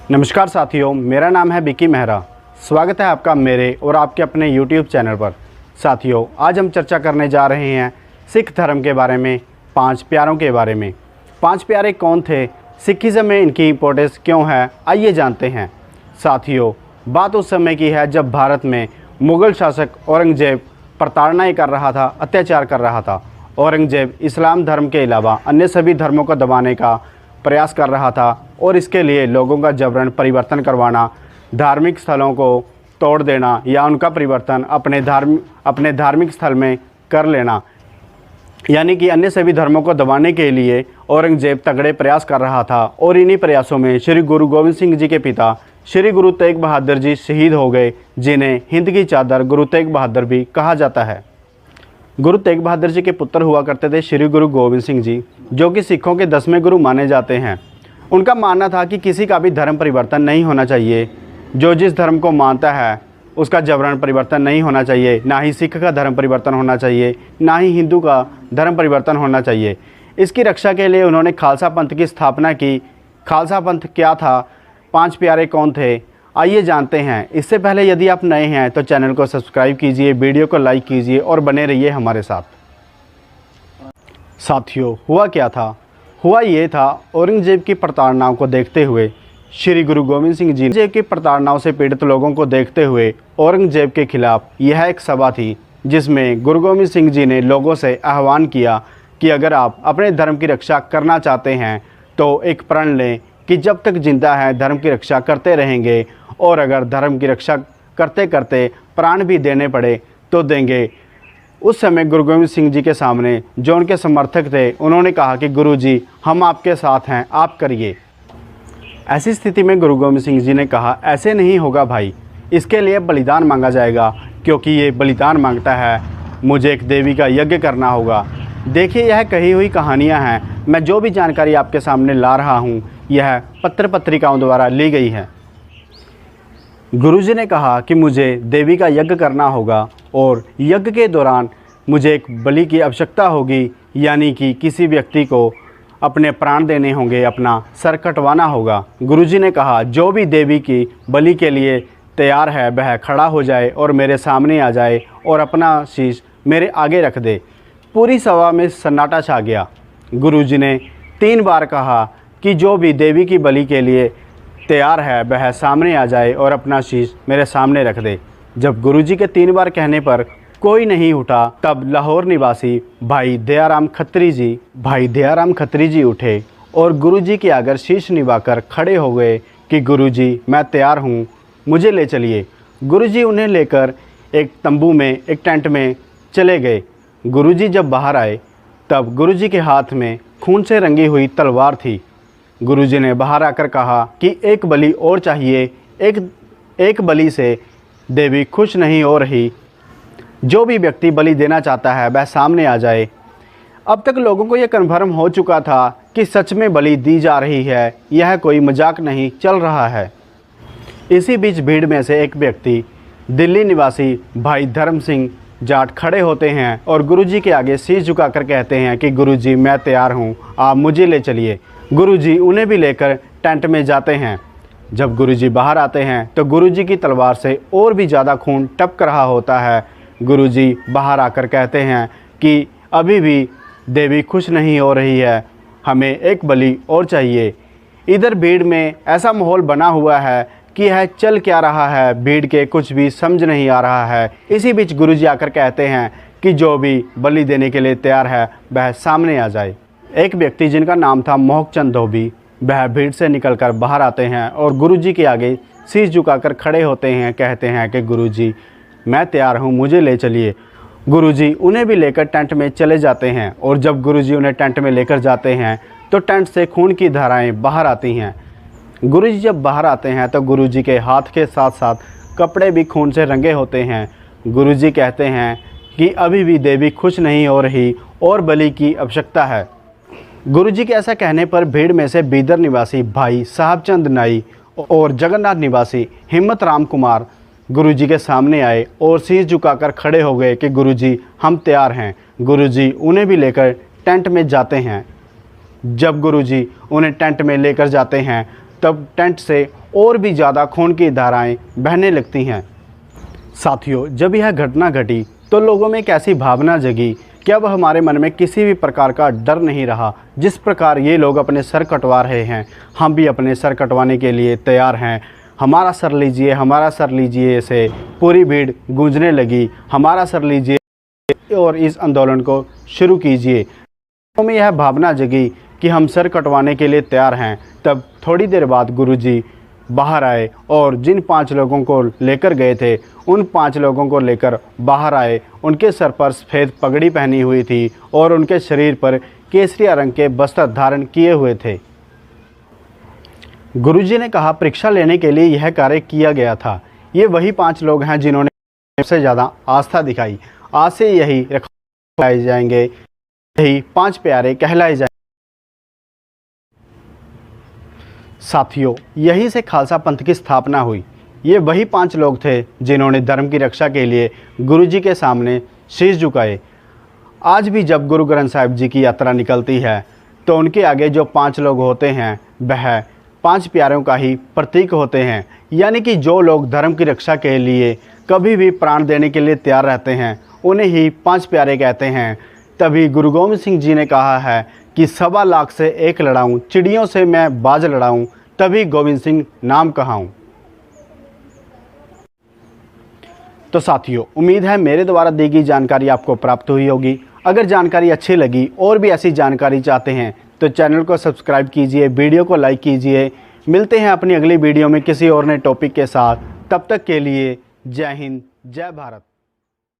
नमस्कार साथियों, मेरा नाम है विकी मेहरा। स्वागत है आपका मेरे और आपके अपने YouTube चैनल पर। साथियों, आज हम चर्चा करने जा रहे हैं सिख धर्म के बारे में, 5 प्यारों के बारे में। 5 प्यारे कौन थे, सिखिज़म में इनकी इंपॉर्टेंस क्यों है, आइए जानते हैं। साथियों, बात उस समय की है जब भारत में मुग़ल शासक औरंगज़ेब प्रताड़नाएँ कर रहा था, अत्याचार कर रहा था। औरंगज़ेब इस्लाम धर्म के अलावा अन्य सभी धर्मों को दबाने का प्रयास कर रहा था और इसके लिए लोगों का जबरन परिवर्तन करवाना, धार्मिक स्थलों को तोड़ देना या उनका परिवर्तन अपने धार्मिक स्थल में कर लेना, यानी कि अन्य सभी धर्मों को दबाने के लिए औरंगज़ेब तगड़े प्रयास कर रहा था। और इन्हीं प्रयासों में श्री गुरु गोविंद सिंह जी के पिता श्री गुरु तेग बहादुर जी शहीद हो गए, जिन्हें हिंद की चादर गुरु तेग बहादुर भी कहा जाता है। गुरु तेग बहादुर जी के पुत्र हुआ करते थे श्री गुरु गोविंद सिंह जी, जो कि सिखों के 10वें गुरु माने जाते हैं। उनका मानना था कि किसी का भी धर्म परिवर्तन नहीं होना चाहिए। जो जिस धर्म को मानता है उसका जबरन परिवर्तन नहीं होना चाहिए। ना ही सिख का धर्म परिवर्तन होना चाहिए, ना ही हिंदू का धर्म परिवर्तन होना चाहिए। इसकी रक्षा के लिए उन्होंने खालसा पंथ की स्थापना की। खालसा पंथ क्या था, 5 प्यारे कौन थे, आइए जानते हैं। इससे पहले यदि आप नए हैं तो चैनल को सब्सक्राइब कीजिए, वीडियो को लाइक कीजिए और बने रहिए हमारे साथ। साथियों, हुआ क्या था? हुआ ये था, औरंगज़ेब की प्रताड़नाओं को देखते हुए श्री गुरु गोविंद सिंह जी ने की प्रताड़नाओं से पीड़ित लोगों को देखते हुए औरंगज़ेब के खिलाफ यह एक सभा थी, जिसमें गुरु गोविंद सिंह जी ने लोगों से आह्वान किया कि अगर आप अपने धर्म की रक्षा करना चाहते हैं तो एक प्रण लें कि जब तक जिंदा है धर्म की रक्षा करते रहेंगे, और अगर धर्म की रक्षा करते करते प्राण भी देने पड़े तो देंगे। उस समय गुरु गोविंद सिंह जी के सामने जो उनके समर्थक थे, उन्होंने कहा कि गुरु जी, हम आपके साथ हैं, आप करिए। ऐसी स्थिति में गुरु गोविंद सिंह जी ने कहा, ऐसे नहीं होगा भाई, इसके लिए बलिदान मांगा जाएगा, क्योंकि ये बलिदान मांगता है, मुझे एक देवी का यज्ञ करना होगा। देखिए, यह कही हुई कहानियाँ हैं। मैं जो भी जानकारी आपके सामने ला रहा हूँ, यह पत्र पत्रिकाओं द्वारा ली गई है। गुरुजी ने कहा कि मुझे देवी का यज्ञ करना होगा और यज्ञ के दौरान मुझे एक बलि की आवश्यकता होगी, यानी कि किसी व्यक्ति को अपने प्राण देने होंगे, अपना सर कटवाना होगा। गुरुजी ने कहा, जो भी देवी की बलि के लिए तैयार है वह खड़ा हो जाए और मेरे सामने आ जाए और अपना शीश मेरे आगे रख दे। पूरी सभा में सन्नाटा छा गया। गुरुजी ने 3 बार कहा कि जो भी देवी की बलि के लिए तैयार है वह सामने आ जाए और अपना शीश मेरे सामने रख दे। जब गुरुजी के 3 बार कहने पर कोई नहीं उठा, तब लाहौर निवासी भाई दयाराम खत्री जी उठे और गुरुजी के आगे शीश निभाकर खड़े हो गए कि गुरुजी, मैं तैयार हूँ, मुझे ले चलिए। गुरुजी उन्हें लेकर एक तंबू में, एक टेंट में चले गए। गुरुजी जब बाहर आए तब गुरुजी के हाथ में खून से रंगी हुई तलवार थी। गुरुजी ने बाहर आकर कहा कि एक बलि और चाहिए, एक बलि से देवी खुश नहीं हो रही। जो भी व्यक्ति बलि देना चाहता है वह सामने आ जाए। अब तक लोगों को यह कन्फर्म हो चुका था कि सच में बलि दी जा रही है, यह कोई मजाक नहीं चल रहा है। इसी बीच भीड़ में से एक व्यक्ति, दिल्ली निवासी भाई धर्म सिंह जाट, खड़े होते हैं और गुरुजी के आगे शीश झुकाकर कहते हैं कि गुरुजी, मैं तैयार हूँ, आप मुझे ले चलिए। गुरुजी उन्हें भी लेकर टेंट में जाते हैं। जब गुरुजी बाहर आते हैं तो गुरुजी की तलवार से और भी ज़्यादा खून टपक रहा होता है। गुरुजी बाहर आकर कहते हैं कि अभी भी देवी खुश नहीं हो रही है, हमें एक बलि और चाहिए। इधर भीड़ में ऐसा माहौल बना हुआ है कि यह चल क्या रहा है, भीड़ के कुछ भी समझ नहीं आ रहा है। इसी बीच गुरुजी आकर कहते हैं कि जो भी बलि देने के लिए तैयार है वह सामने आ जाए। एक व्यक्ति जिनका नाम था मोहकचंद धोबी, वह भीड़ से निकलकर बाहर आते हैं और गुरुजी के आगे शीश झुकाकर खड़े होते हैं, कहते हैं कि गुरुजी, मैं तैयार हूँ, मुझे ले चलिए। गुरुजी उन्हें भी लेकर टेंट में चले जाते हैं और जब गुरुजी उन्हें टेंट में लेकर जाते हैं तो टेंट से खून की धाराएं बाहर आती हैं। गुरुजी जब बाहर आते हैं तो गुरुजी के हाथ के साथ साथ कपड़े भी खून से रंगे होते हैं। गुरुजी कहते हैं कि अभी भी देवी खुश नहीं हो रही और बलि की आवश्यकता है। गुरुजी के ऐसा कहने पर भीड़ में से बीदर निवासी भाई साहबचंद नाई और जगन्नाथ निवासी हिम्मत राम कुमार गुरुजी के सामने आए और शीश झुकाकर खड़े हो गए कि गुरुजी, हम तैयार हैं। गुरुजी उन्हें भी लेकर टेंट में जाते हैं। जब गुरुजी उन्हें टेंट में लेकर जाते हैं तब टेंट से और भी ज़्यादा खून की धाराएं बहने लगती हैं। साथियों, जब यह घटना घटी तो लोगों में एक ऐसी भावना जगी कि अब हमारे मन में किसी भी प्रकार का डर नहीं रहा। जिस प्रकार ये लोग अपने सर कटवा रहे हैं, हम भी अपने सर कटवाने के लिए तैयार हैं। हमारा सर लीजिए, हमारा सर लीजिए से पूरी भीड़ गूंजने लगी। हमारा सर लीजिए और इस आंदोलन को शुरू कीजिए। लोगों में यह भावना जगी कि हम सर कटवाने के लिए तैयार हैं। तब थोड़ी देर बाद गुरुजी बाहर आए और जिन 5 लोगों को लेकर गए थे उन 5 लोगों को लेकर बाहर आए। उनके सर पर सफ़ेद पगड़ी पहनी हुई थी और उनके शरीर पर केसरिया रंग के वस्त्र धारण किए हुए थे। गुरुजी ने कहा, परीक्षा लेने के लिए यह कार्य किया गया था। ये वही 5 लोग हैं जिन्होंने सबसे ज़्यादा आस्था दिखाई। आज से यही रखवाए जाएंगे, यही 5 प्यारे कहलाए जाएंगे। साथियों, यहीं से खालसा पंथ की स्थापना हुई। ये वही 5 लोग थे जिन्होंने धर्म की रक्षा के लिए गुरुजी के सामने शीश झुकाए। आज भी जब गुरु ग्रंथ साहिब जी की यात्रा निकलती है तो उनके आगे जो 5 लोग होते हैं वह 5 प्यारों का ही प्रतीक होते हैं। यानी कि जो लोग धर्म की रक्षा के लिए कभी भी प्राण देने के लिए तैयार रहते हैं उन्हें ही 5 प्यारे कहते हैं। तभी गुरु गोविंद सिंह जी ने कहा है कि 1.25 लाख से एक लड़ाऊं, चिड़ियों से मैं बाज लड़ाऊं, तभी गोविंद सिंह नाम कहाऊं। तो साथियों, उम्मीद है मेरे द्वारा दी गई जानकारी आपको प्राप्त हुई होगी। अगर जानकारी अच्छी लगी और भी ऐसी जानकारी चाहते हैं तो चैनल को सब्सक्राइब कीजिए, वीडियो को लाइक कीजिए। मिलते हैं अपनी अगली वीडियो में किसी और नए टॉपिक के साथ। तब तक के लिए जय हिंद, जय भारत।